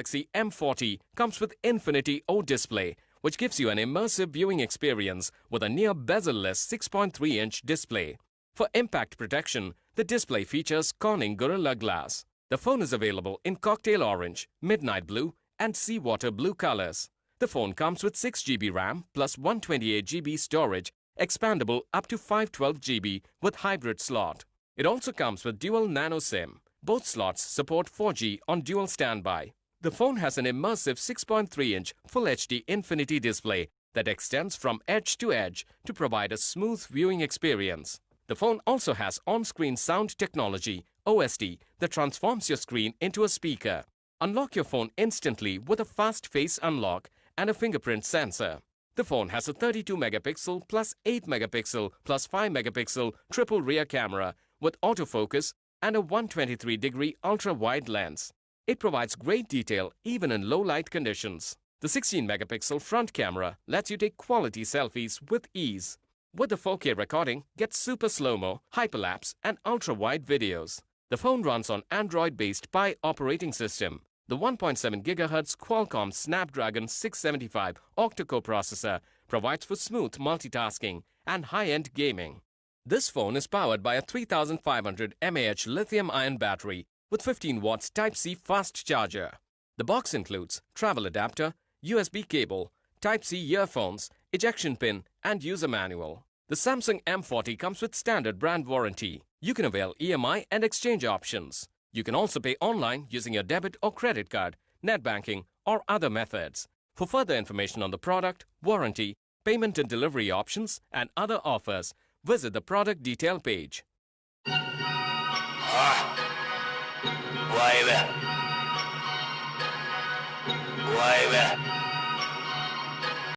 Galaxy M40 comes with Infinity O display, which gives you an immersive viewing experience with a near bezel-less 6.3-inch display. For impact protection, the display features Corning Gorilla Glass. The phone is available in cocktail orange, midnight blue, and seawater blue colors. The phone comes with 6 GB RAM plus 128 GB storage, expandable up to 512 GB with hybrid slot. It also comes with dual nano SIM. Both slots support 4G on dual standby. The phone has an immersive 6.3-inch Full HD Infinity display that extends from edge to provide a smooth viewing experience. The phone also has on-screen sound technology, OSD, that transforms your screen into a speaker. Unlock your phone instantly with a fast face unlock and a fingerprint sensor. The phone has a 32-megapixel plus 8-megapixel plus 5-megapixel triple rear camera with autofocus and a 123-degree ultra-wide lens. It provides great detail even in low-light conditions. The 16-megapixel front camera lets you take quality selfies with ease. With the 4K recording, get super slow-mo, hyperlapse, and ultra-wide videos. The phone runs on Android-based Pie operating system. The 1.7 GHz Qualcomm Snapdragon 675 octa-core processor provides for smooth multitasking and high-end gaming. This phone is powered by a 3500 mAh lithium-ion battery with 15 watts Type-C fast charger. The box includes travel adapter, USB cable, Type-C earphones, ejection pin, and user manual. The Samsung M40 comes with standard brand warranty. You can avail EMI and exchange options. You can also pay online using your debit or credit card, net banking, or other methods. For further information on the product, warranty, payment and delivery options, and other offers, visit the product detail page. Why